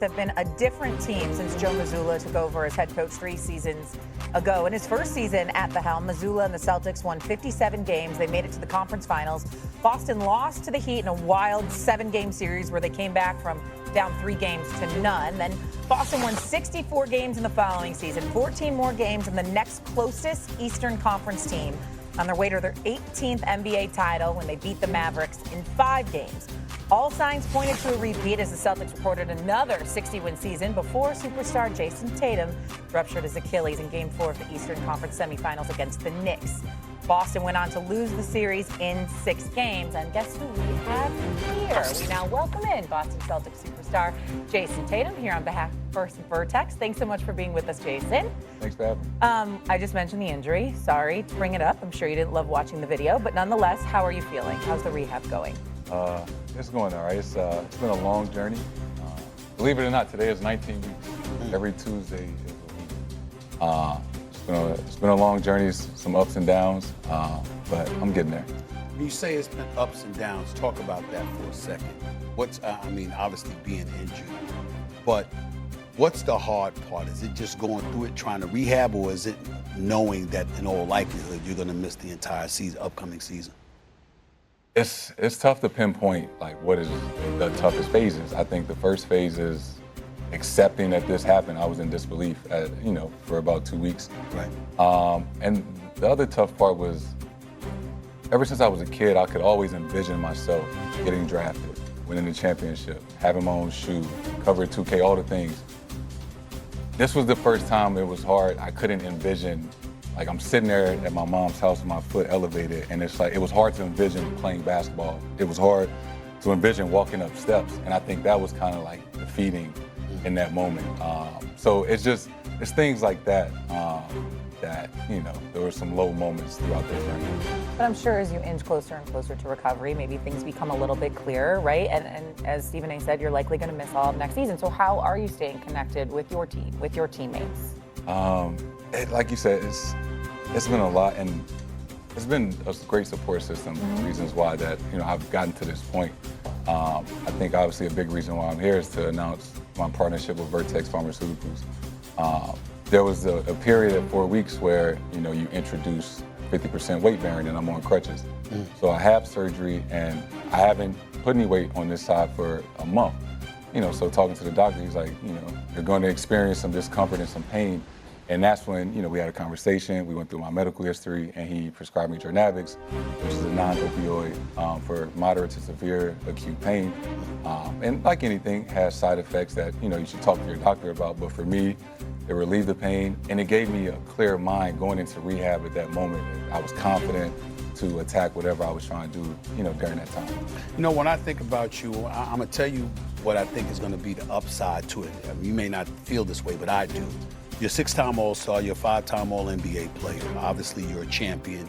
Have been a different team since Joe Mazzulla took over as head coach 3 seasons ago. In his first season at the helm, Mazzulla and the Celtics won 57 games. They made it to the conference finals. Boston lost to the Heat in a wild 7-game series where they came back from down 3 games to none. Then Boston won 64 games in the following season, 14 more games than the next closest Eastern Conference team, on their way to their 18th NBA title when they beat the Mavericks in 5 games. All signs pointed to a repeat as the Celtics recorded another 60-win season before superstar Jayson Tatum ruptured his Achilles in Game 4 of the Eastern Conference semifinals against the Knicks. Boston went on to lose the series in 6 games, and guess who we have here? We now welcome in Boston Celtics superstar Jayson Tatum here on behalf of Vertex. Thanks so much for being with us, Jayson. Thanks for having me. I just mentioned the injury. Sorry to bring it up. I'm sure you didn't love watching the video, but nonetheless, how are you feeling? How's the rehab going? It's going all right. It's been a long journey. Believe it or not, today is 19 weeks. Every Tuesday is a week. It's been a long journey, some ups and downs, but I'm getting there. When you say it's been ups and downs, talk about that for a second. Obviously being injured, but what's the hard part? Is it just going through it, trying to rehab, or is it knowing that in all likelihood you're going to miss the entire upcoming season? It's tough to pinpoint like what is the toughest phases. I think the first phase is accepting that this happened. I was in disbelief, for about 2 weeks. Right. And the other tough part was, ever since I was a kid, I could always envision myself getting drafted, winning the championship, having my own shoe, cover 2K, all the things. This was the first time it was hard. I couldn't envision. Like, I'm sitting there at my mom's house with my foot elevated, and it's like, it was hard to envision playing basketball. It was hard to envision walking up steps, and I think that was kind of like defeating in that moment. So it's things like that, there were some low moments throughout this journey. But I'm sure as you inch closer and closer to recovery, maybe things become a little bit clearer, right? And as Stephen A. said, you're likely going to miss all of next season. So how are you staying connected with your team, with your teammates? Like you said, it's been a lot, and it's been a great support system. Reasons why that I've gotten to this point. I think obviously a big reason why I'm here is to announce my partnership with Vertex Pharmaceuticals. There was a period of 4 weeks where you introduce 50% weight bearing, and I'm on crutches. So I have surgery, and I haven't put any weight on this side for a month. So talking to the doctor, he's like, you're going to experience some discomfort and some pain. And that's when, we had a conversation. We went through my medical history, and he prescribed me Jornavix, which is a non-opioid for moderate to severe acute pain. And like anything, has side effects that, you should talk to your doctor about. But for me, it relieved the pain, and it gave me a clear mind going into rehab at that moment. I was confident to attack whatever I was trying to do, during that time. When I think about you, I'm going to tell you what I think is going to be the upside to it. I mean, you may not feel this way, but I do. You're a 6-time All-Star, you're a 5-time All-NBA player. Obviously, you're a champion.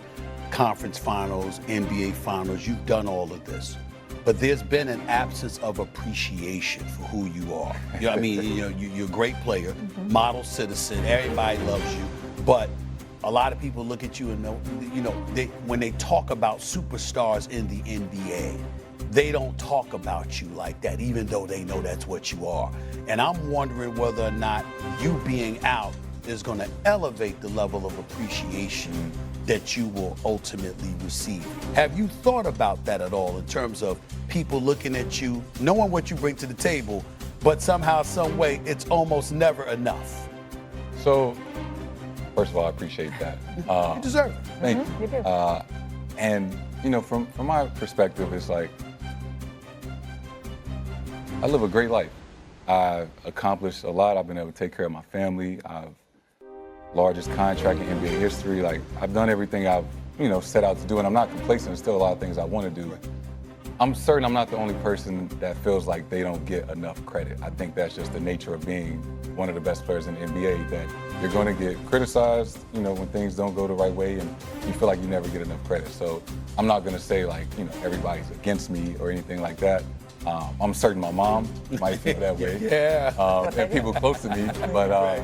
Conference finals, NBA finals, you've done all of this. But there's been an absence of appreciation for who you are. You're a great player, model citizen, everybody loves you. But a lot of people look at you and know, when they talk about superstars in the NBA, they don't talk about you like that, even though they know that's what you are. And I'm wondering whether or not you being out is going to elevate the level of appreciation that you will ultimately receive. Have you thought about that at all in terms of people looking at you, knowing what you bring to the table, but somehow, some way, it's almost never enough? So, first of all, I appreciate that. You deserve it. Thank you. You do. And, from my perspective, it's like, I live a great life. I've accomplished a lot. I've been able to take care of my family. I've largest contract in NBA history. Like, I've done everything I've, set out to do, and I'm not complacent. There's still a lot of things I want to do. I'm certain I'm not the only person that feels like they don't get enough credit. I think that's just the nature of being one of the best players in the NBA, that you're going to get criticized, when things don't go the right way, and you feel like you never get enough credit. So I'm not going to say like, everybody's against me or anything like that. I'm certain my mom might feel that way. Yeah. And people close to me. But, I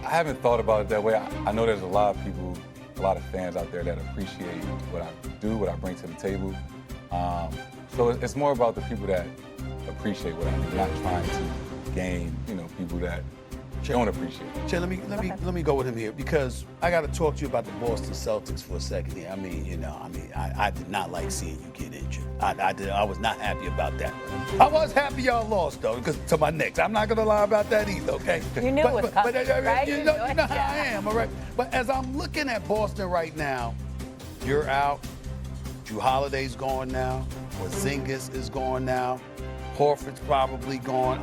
haven't thought about it that way. I know there's a lot of people, a lot of fans out there that appreciate what I do, what I bring to the table. So it's more about the people that appreciate what I do, not trying to gain, people that don't appreciate it. Jay, let me go with him here because I got to talk to you about the Boston Celtics for a second here. I did not like seeing you get injured. I was not happy about that. I was happy y'all lost though, because to my Knicks. I'm not gonna lie about that either. Okay. You knew it was coming, right? You know how I am, all right. But as I'm looking at Boston right now, you're out. Drew Holiday's gone now. Porzingis is gone now. Horford's probably gone.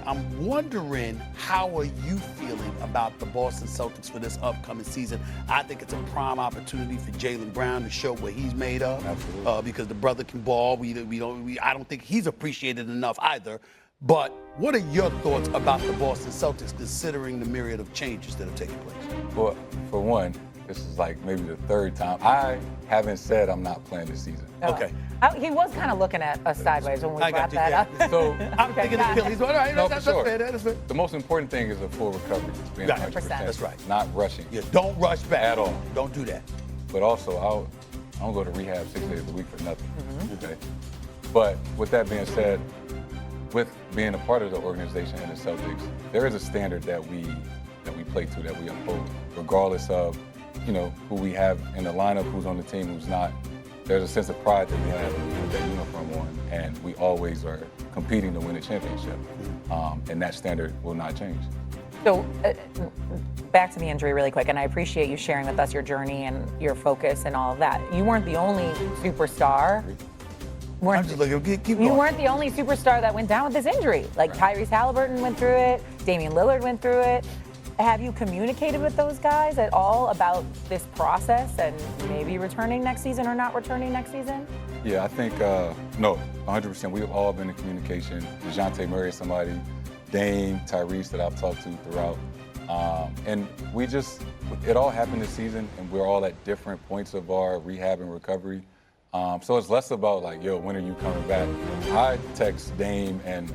I'm wondering, how are you feeling about the Boston Celtics for this upcoming season? I think it's a prime opportunity for Jaylen Brown to show what he's made of. Absolutely. Because the brother can ball. I don't think he's appreciated enough either. But what are your thoughts about the Boston Celtics considering the myriad of changes that have taken place? Well, for one, this is like maybe the third time. I haven't said I'm not playing this season. Okay. He was kind of looking at us sideways when we brought that up. So I'm thinking Achilles. All right, no, that's for sure. fair. That's fair. The most important thing is a full recovery. Being 100%. That's right. Not rushing. Yeah, don't rush back. At all. Don't do that. But also, I don't go to rehab 6 days a week for nothing. Okay. But with that being said, with being a part of the organization and the Celtics, there is a standard that we play to, that we uphold, regardless of who we have in the lineup, who's on the team, who's not. There's a sense of pride that we have with that uniform on, and we always are competing to win a championship. And that standard will not change. So back to the injury really quick, and I appreciate you sharing with us your journey and your focus and all of that. You weren't the only superstar. I'm just looking. Keep going. You weren't the only superstar that went down with this injury. Like Right. Tyrese Halliburton went through it, Damian Lillard went through it. Have you communicated with those guys at all about this process and maybe returning next season or not returning next season? Yeah, I think, no, 100%. We've all been in communication. DeJounte Murray is somebody, Dame, Tyrese that I've talked to throughout. And it all happened this season, and we're all at different points of our rehab and recovery. So it's less about like, yo, when are you coming back? I text Dame and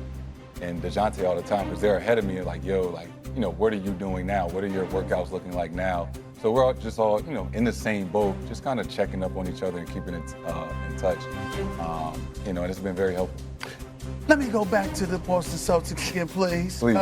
DeJounte all the time because they're ahead of me and like, yo, like, what are you doing now? What are your workouts looking like now? So we're all in the same boat, just kind of checking up on each other and keeping it in touch. And it's been very helpful. Let me go back to the Boston Celtics again, please. Please.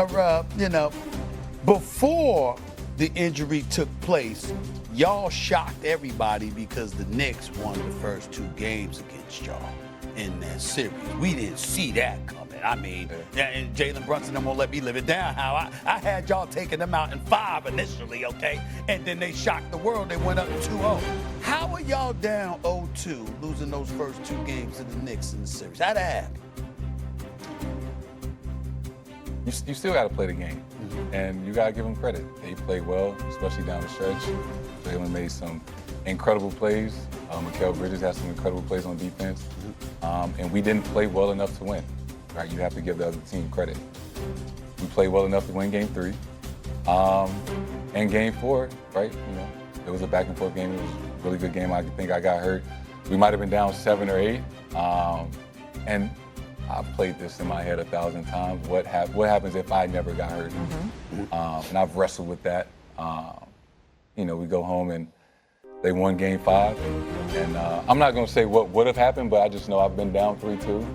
Before the injury took place, y'all shocked everybody because the Knicks won the first 2 games against y'all in that series. We didn't see that coming. And Jalen Brunson won't let me live it down. How I had y'all taking them out in 5 initially, okay? And then they shocked the world. They went up 2-0. How are y'all down 0-2, losing those first 2 games to the Knicks in the series? How'd that happen? You still got to play the game, and you got to give them credit. They played well, especially down the stretch. Jalen made some incredible plays. Mikal Bridges had some incredible plays on defense, and we didn't play well enough to win. Right, you have to give the other team credit. We played well enough to win Game 3, and Game 4. Right, it was a back and forth game. It was a really good game. I think I got hurt. We might have been down 7 or 8, and I've played this in my head 1,000 times. What happens if I never got hurt? And I've wrestled with that. We go home and they won Game 5. And I'm not going to say what would have happened, but I just know I've been down 3-2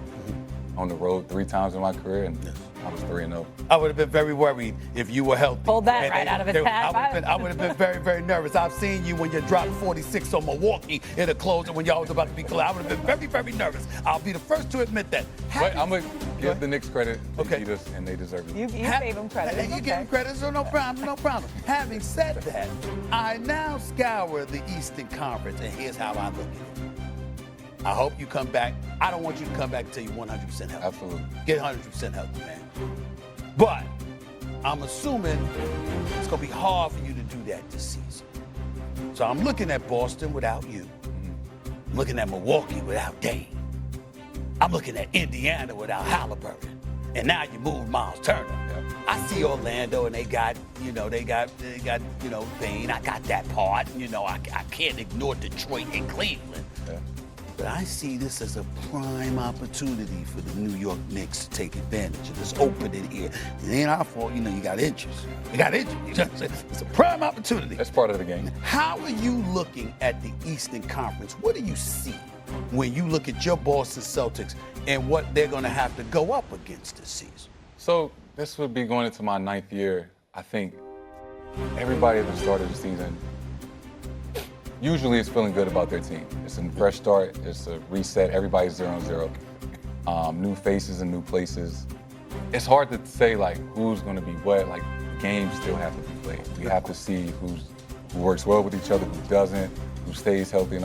on the road 3 times in my career, and I was 3-0. I would have been very worried if you were healthy. Pulled that right out of his hat. I would have been very, very nervous. I've seen you when you dropped 46 on Milwaukee in a closer when y'all was about to be closed. I would have been very, very nervous. I'll be the first to admit that. But I'm going to give the Knicks credit. They beat us, and they deserve it. You gave them credit. You give them credit, so no problem. Having said that, I now scour the Eastern Conference, and here's how I look at it. I hope you come back. I don't want you to come back until you're 100% healthy. Absolutely. Get 100% healthy, man. But I'm assuming it's going to be hard for you to do that this season. So I'm looking at Boston without you. I'm looking at Milwaukee without Dame. I'm looking at Indiana without Halliburton. And now you move Miles Turner. Yeah. I see Orlando and they got Bane. I got that part. I can't ignore Detroit and Cleveland. Yeah. But I see this as a prime opportunity for the New York Knicks to take advantage of this opening here. It ain't our fault, you got injuries. You got injuries. It's a prime opportunity. That's part of the game. How are you looking at the Eastern Conference? What do you see? when you look at your Boston Celtics and what they're going to have to go up against this season? So this would be going into my 9th year. I think everybody at the start of the season usually is feeling good about their team. It's a fresh start. It's a reset. Everybody's 0-0. New faces and new places. It's hard to say like who's going to be what. Like games still have to be played. We have to see who works well with each other, who doesn't, who stays healthy.